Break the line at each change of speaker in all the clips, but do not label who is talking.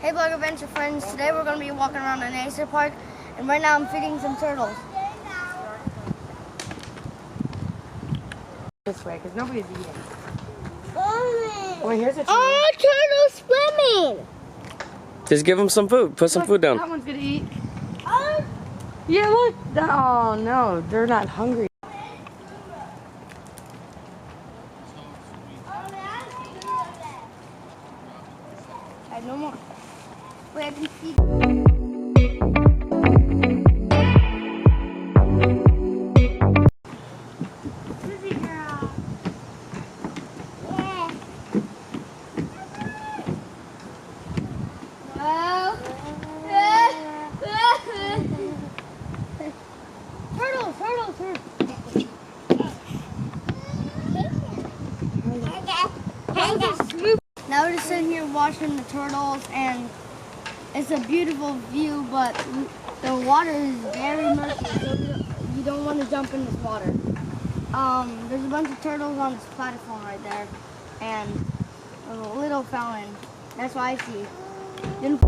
Hey Vlog Adventure friends, today we're going to be walking around an Acer Park, and right now I'm feeding some turtles.
This way, because nobody's eating.
Swimming!
Well, here's a turtle.
Oh, turtles swimming!
Just give them some food. Put some food down.
That one's going to eat. Yeah, look. Oh, no. They're not hungry.
I have no more. Wait, I can feed. Susie girl. Yeah. Well. Turtles. Now we're just sitting here watching the turtles, and it's a beautiful view, but the water is very murky, so you don't want to jump in this water. There's a bunch of turtles on this platform right there, and a little fountain. That's what I see. Then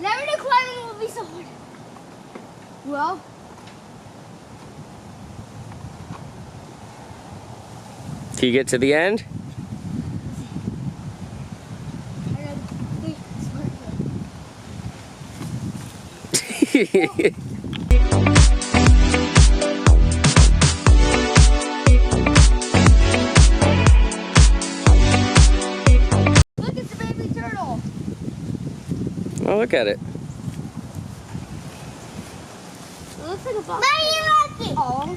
never knew climbing would be so hard. Well,
Can you get to the end?
I gotta be smart here. Look, it's a baby turtle.
Oh, look at it.
It looks like a box. Oh.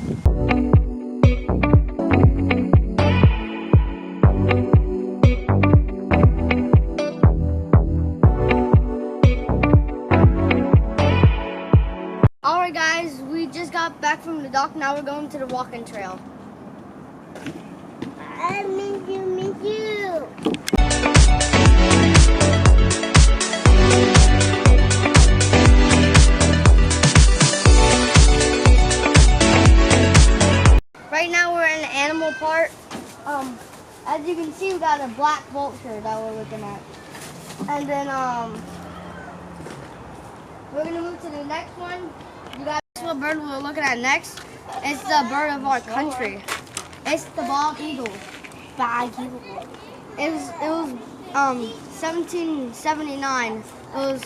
Alright guys, we just got back from the dock. Now we're going to the walking trail. I miss you. Right now we're in the animal park. As you can see, we got a black vulture that we're looking at. And then we're gonna move to the next one. You guys, what bird we're looking at next? It's the bird of our country. It's the bald eagle. Bald eagle. It was 1779. It was.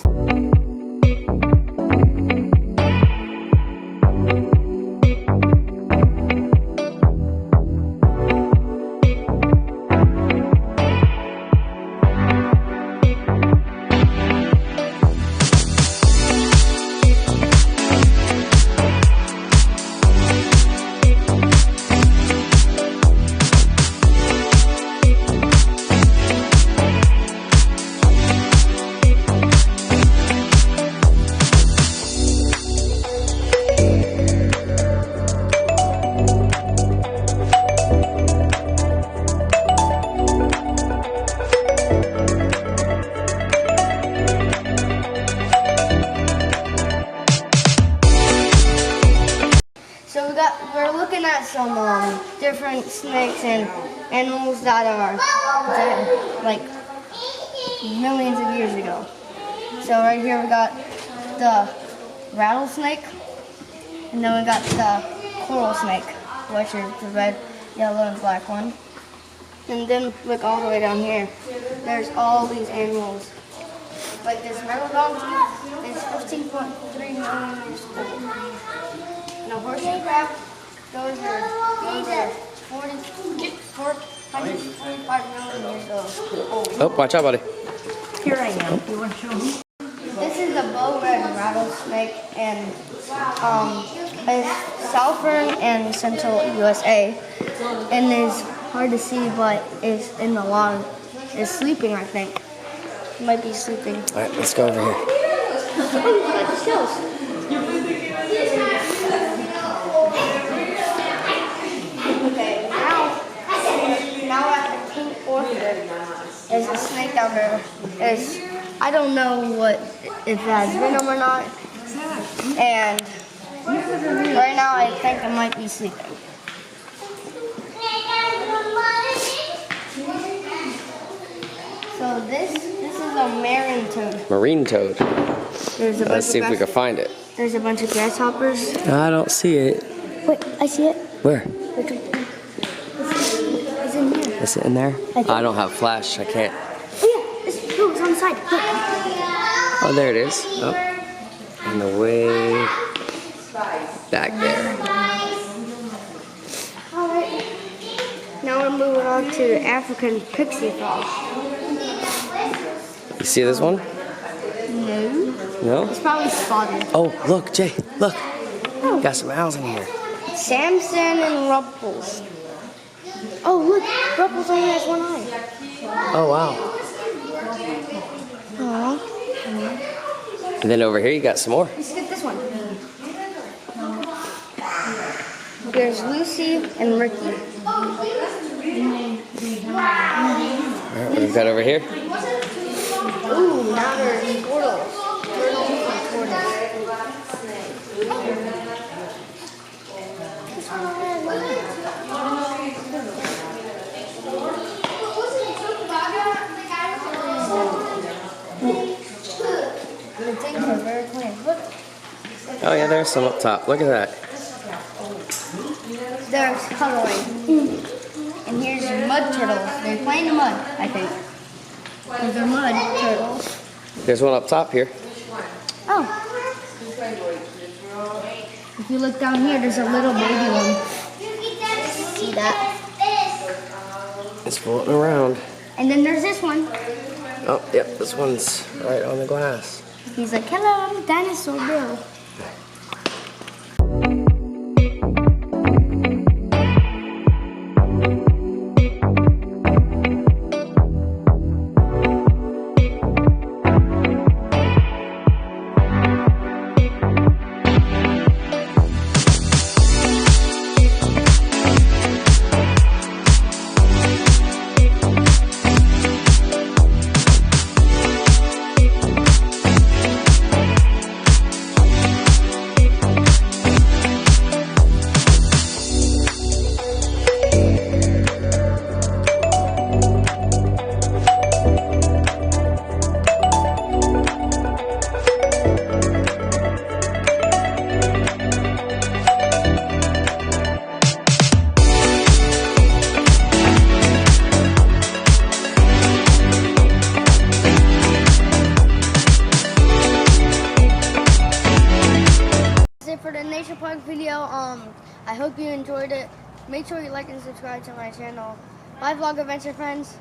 So we're looking at some different snakes and animals that are dead, like millions of years ago. So right here we got the rattlesnake, and then we got the coral snake, which is the red, yellow, and black one. And then look all the way down here. There's all these animals. Like this megalodon is 15.3 million years old. And a horseshoe crab, those are 425 million years old.
Oh, watch out, buddy.
Here I am. You want to show me?
This is the bow red rattlesnake, and it's southern and central USA, and it's hard to see, but it's in the log. It's sleeping, I think. It might be sleeping.
All right, let's go over here.
Oh, look at the shells. vlogger is, I don't know what if it has venom or not. And right now I think I might be sleeping. So this is a marine toad.
Marine toad.
There's a bunch
Let's see
of
if we can find it.
There's a bunch of grasshoppers.
I don't see it.
Wait, I see it.
Where?
It's in here.
Is it in there?
think-
I don't have flash. I can't.
Oh yeah, it's on the side. Look.
Oh, there it is. Oh. On the way back there.
Alright. Now we're moving on to African pixie frog.
You see this one?
No.
No?
It's probably spotted.
Oh, look, Jay. Look. Got some owls in here.
Samson and Ruffles. Oh look, Ruffles only has one eye.
Oh, wow.
Aww.
And then over here you got some more.
Let's get this one. There's Lucy and Ricky.
All right, what do we got over here?
Ooh, now there's turtles. Turtles and tortoise. The things are very clean. Look,
Oh, yeah, there's some up top. Look at that.
there's coloring. And here's mud turtles. They're playing in the mud, I think. Those are mud turtles.
There's one up top here.
Oh. If you look down here, there's a little baby one. See that?
It's floating around.
And then there's this one.
Oh, yep, this one's right on the glass.
He's like, hello, I'm Dinosaur Bill. For the Nature Park video, I hope you enjoyed it. Make sure you like and subscribe to my channel. Bye vlog adventure friends.